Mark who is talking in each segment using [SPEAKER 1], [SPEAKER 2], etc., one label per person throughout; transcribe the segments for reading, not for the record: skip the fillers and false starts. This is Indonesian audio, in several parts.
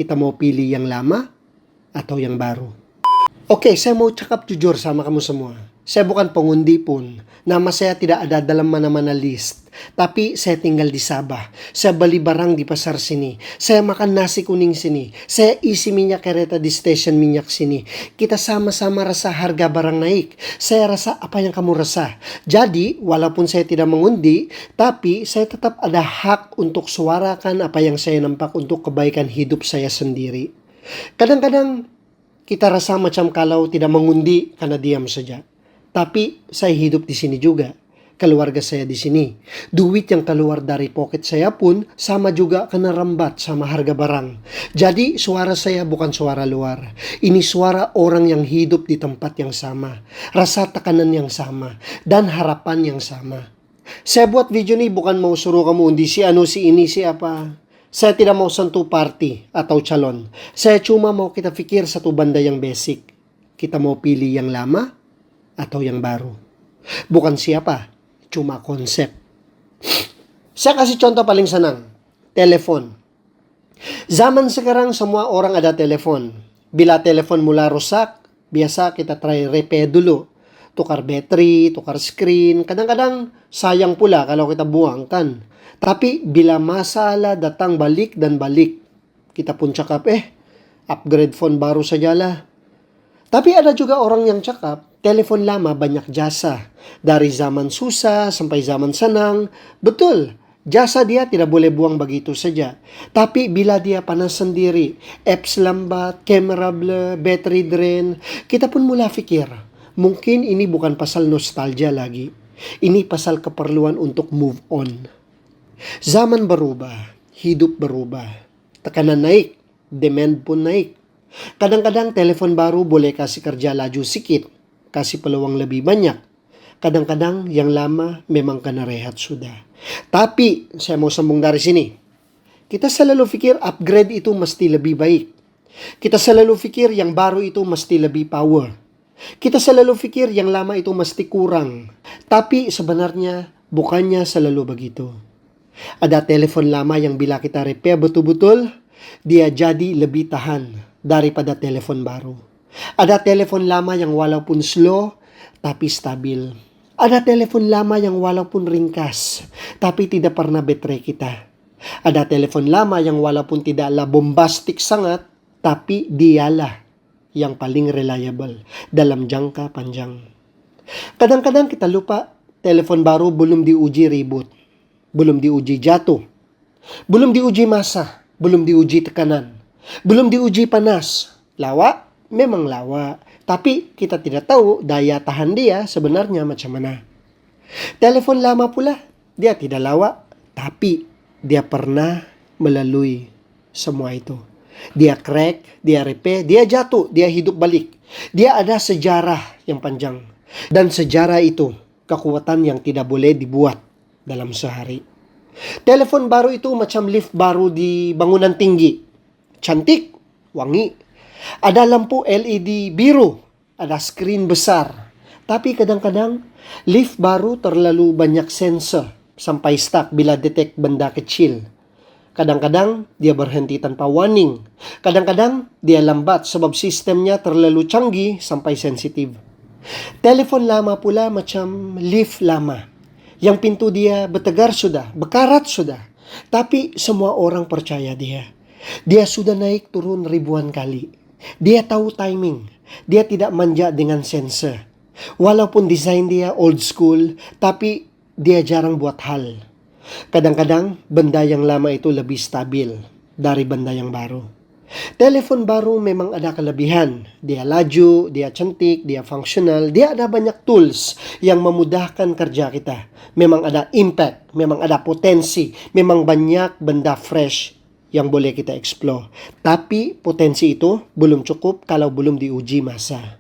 [SPEAKER 1] Kita mau pilih yang lama atau yang baru? Oke, saya mau cakap jujur sama kamu semua. Saya bukan pengundi pun. Nama saya tidak ada dalam mana-mana list. Tapi saya tinggal di Sabah. Saya beli barang di pasar sini. Saya makan nasi kuning sini. Saya isi minyak kereta di stasiun minyak sini. Kita sama-sama rasa harga barang naik. Saya rasa apa yang kamu rasa. Jadi, walaupun saya tidak mengundi, tapi saya tetap ada hak untuk suarakan apa yang saya nampak untuk kebaikan hidup saya sendiri. Kadang-kadang kita rasa macam kalau tidak mengundi karena diam saja. Tapi saya hidup di sini juga. Keluarga saya di sini. Duit yang keluar dari pocket saya pun sama juga kena rambat sama harga barang. Jadi suara saya bukan suara luar. Ini suara orang yang hidup di tempat yang sama. Rasa tekanan yang sama. Dan harapan yang sama. Saya buat video ini bukan mau suruh kamu undi si anu si ini si apa. Saya tidak mau sentuh party atau calon. Saya cuma mau kita pikir satu benda yang basic. Kita mau pilih yang lama atau yang baru. Bukan siapa, cuma konsep. Saya kasih contoh paling senang. Telepon. Zaman sekarang semua orang ada telepon. Bila telepon mula rusak, biasa kita try repair dulu. Tukar battery, tukar screen. Kadang-kadang sayang pula kalau kita buang kan. Tapi bila masalah datang balik dan balik, kita pun cakap, upgrade phone baru sajalah. Tapi ada juga orang yang cakap, telepon lama banyak jasa. Dari zaman susah sampai zaman senang. Betul, jasa dia tidak boleh buang begitu saja. Tapi bila dia panas sendiri, apps lambat, kamera blur, battery drain, kita pun mula fikir, mungkin ini bukan pasal nostalgia lagi. Ini pasal keperluan untuk move on. Zaman berubah, hidup berubah. Tekanan naik, demand pun naik. Kadang-kadang telepon baru boleh kasih kerja laju sikit, kasih peluang lebih banyak. Kadang-kadang yang lama memang kena rehat sudah. Tapi saya mau sambung dari sini. Kita selalu pikir upgrade itu mesti lebih baik. Kita selalu pikir yang baru itu mesti lebih power. Kita selalu pikir yang lama itu mesti kurang. Tapi sebenarnya bukannya selalu begitu. Ada telepon lama yang bila kita repair betul-betul, dia jadi lebih tahan daripada telepon baru. Ada telepon lama yang walaupun slow, tapi stabil. Ada telepon lama yang walaupun ringkas, tapi tidak pernah baterai kita. Ada telepon lama yang walaupun tidaklah bombastik sangat, tapi dialah yang paling reliable dalam jangka panjang. Kadang-kadang kita lupa telepon baru belum diuji reboot. Belum diuji jatuh, belum diuji masa, belum diuji tekanan, belum diuji panas. Lawa, memang lawa, tapi kita tidak tahu daya tahan dia sebenarnya macam mana. Telepon lama pula, dia tidak lawa, tapi dia pernah melalui semua itu. Dia crack, dia repair, dia jatuh, dia hidup balik. Dia ada sejarah yang panjang. Dan sejarah itu, kekuatan yang tidak boleh dibuat dalam sehari. Telepon baru itu macam lift baru di bangunan tinggi. Cantik, wangi. Ada lampu LED biru, ada screen besar. Tapi kadang-kadang lift baru terlalu banyak sensor sampai stuck bila detect benda kecil. Kadang-kadang dia berhenti tanpa warning. Kadang-kadang dia lambat sebab sistemnya terlalu canggih sampai sensitif. Telepon lama pula macam lift lama. Yang pintu dia bertegar sudah, berkarat sudah. Tapi semua orang percaya dia. Dia sudah naik turun ribuan kali. Dia tahu timing. Dia tidak manja dengan sensor. Walaupun desain dia old school, tapi dia jarang buat hal. Kadang-kadang benda yang lama itu lebih stabil dari benda yang baru. Telepon baru memang ada kelebihan. Dia laju, dia cantik, dia fungsional, dia ada banyak tools yang memudahkan kerja kita. Memang ada impact, memang ada potensi, memang banyak benda fresh yang boleh kita explore. Tapi potensi itu belum cukup kalau belum diuji masa.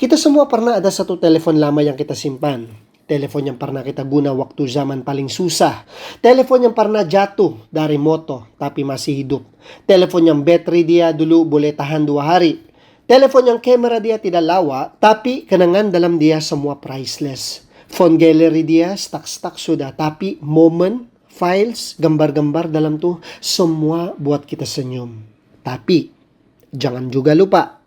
[SPEAKER 1] Kita semua pernah ada satu telepon lama yang kita simpan. Telepon yang pernah kita guna waktu zaman paling susah. Telepon yang pernah jatuh dari moto tapi masih hidup. Telepon yang battery dia dulu boleh tahan 2 hari. Telepon yang kamera dia tidak lawa tapi kenangan dalam dia semua priceless. Phone gallery dia stuck sudah tapi moment, files, gambar-gambar dalam tuh semua buat kita senyum. Tapi, jangan juga lupa,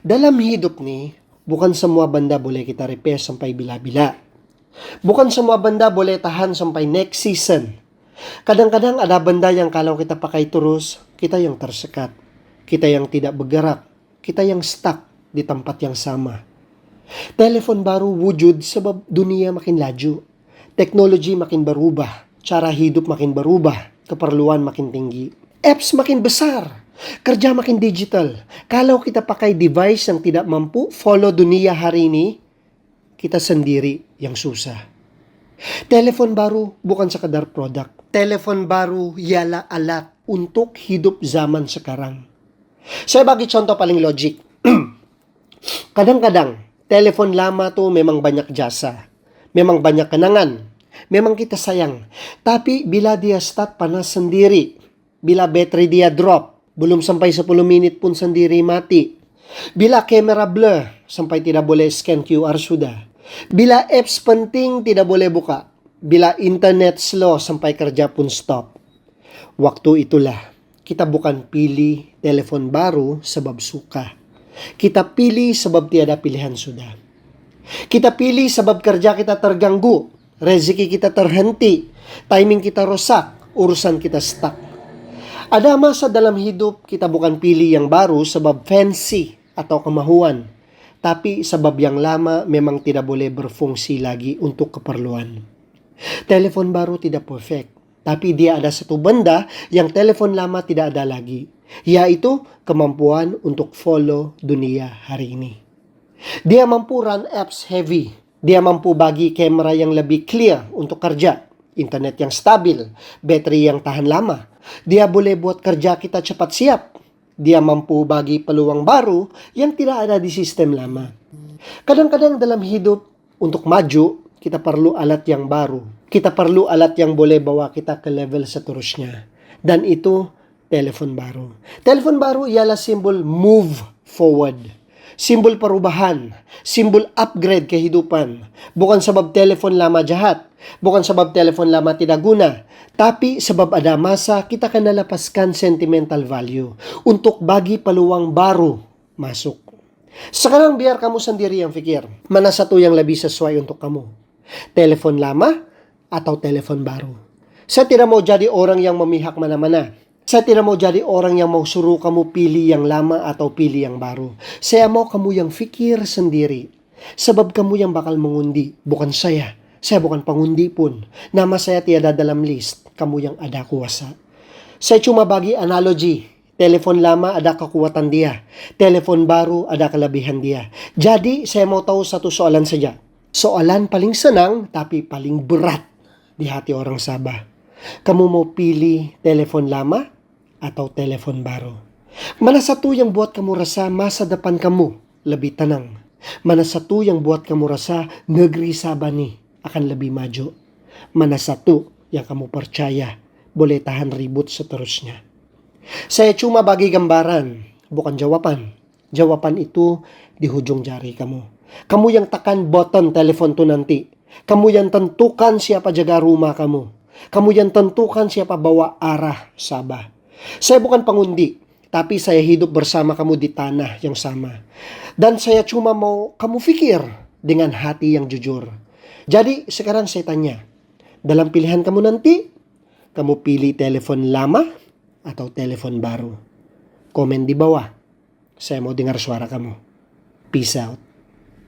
[SPEAKER 1] dalam hidup nih, bukan semua benda boleh kita repair sampai bila-bila. Bukan semua benda boleh tahan sampai next season. Kadang-kadang ada benda yang kalau kita pakai terus, kita yang tersekat. Kita yang tidak bergerak. Kita yang stuck di tempat yang sama. Telepon baru wujud sebab dunia makin laju. Teknologi makin berubah. Cara hidup makin berubah. Keperluan makin tinggi. Apps makin besar. Kerja makin digital. Kalau kita pakai device yang tidak mampu follow dunia hari ini, kita sendiri yang susah. Telepon baru bukan sekadar produk. Telepon baru ialah alat untuk hidup zaman sekarang. Saya bagi contoh paling logik. Kadang-kadang, telepon lama tuh memang banyak jasa. Memang banyak kenangan. Memang kita sayang. Tapi bila dia start panas sendiri, bila battery dia drop, belum sampai 10 menit pun sendiri mati. Bila kamera blur, sampai tidak boleh scan QR sudah. Bila apps penting tidak boleh buka. Bila internet slow sampai kerja pun stop. Waktu itulah kita bukan pilih telepon baru sebab suka. Kita pilih sebab tiada pilihan sudah. Kita pilih sebab kerja kita terganggu, rezeki kita terhenti, timing kita rosak, urusan kita stuck. Ada masa dalam hidup kita bukan pilih yang baru sebab fancy atau kemahuan, tapi sebab yang lama memang tidak boleh berfungsi lagi untuk keperluan. Telepon baru tidak perfect, tapi dia ada satu benda yang telepon lama tidak ada lagi, yaitu kemampuan untuk follow dunia hari ini. Dia mampu run apps heavy, dia mampu bagi kamera yang lebih clear untuk kerja, internet yang stabil, bateri yang tahan lama. Dia boleh buat kerja kita cepat siap. Dia mampu bagi peluang baru yang tidak ada di sistem lama. Kadang-kadang dalam hidup, untuk maju, kita perlu alat yang baru. Kita perlu alat yang boleh bawa kita ke level seterusnya. Dan itu, telepon baru. Telepon baru ialah simbol move forward. Simbol perubahan. Simbol upgrade kehidupan. Bukan sebab telepon lama jahat. Bukan sebab telepon lama tidak guna. Tapi sebab ada masa kita akan lepaskan sentimental value untuk bagi peluang baru masuk. Sekarang biar kamu sendiri yang pikir. Mana satu yang lebih sesuai untuk kamu? Telepon lama atau telepon baru? Saya tidak mau jadi orang yang memihak mana-mana. Saya tidak mau jadi orang yang mau suruh kamu pilih yang lama atau pilih yang baru. Saya mau kamu yang pikir sendiri. Sebab kamu yang bakal mengundi, bukan saya. Saya bukan pengundi pun. Nama saya tiada dalam list. Kamu yang ada kuasa. Saya cuma bagi analogi. Telepon lama ada kekuatan dia. Telepon baru ada kelebihan dia. Jadi saya mau tahu satu soalan saja. Soalan paling senang tapi paling berat di hati orang Sabah. Kamu mau pilih telepon lama atau telepon baru? Mana satu yang buat kamu rasa masa depan kamu lebih tenang? Mana satu yang buat kamu rasa negeri Sabah nih akan lebih maju? Mana satu yang kamu percaya boleh tahan ribut seterusnya? Saya cuma bagi gambaran, bukan jawaban. Jawaban itu di hujung jari kamu. Kamu yang tekan button telepon tuh nanti. Kamu yang tentukan siapa jaga rumah kamu. Kamu yang tentukan siapa bawa arah Sabah. Saya bukan pengundi, tapi saya hidup bersama kamu di tanah yang sama. Dan saya cuma mau kamu pikir dengan hati yang jujur. Jadi sekarang saya tanya, dalam pilihan kamu nanti, kamu pilih telepon lama atau telepon baru? Komen di bawah. Saya mau dengar suara kamu. Peace out.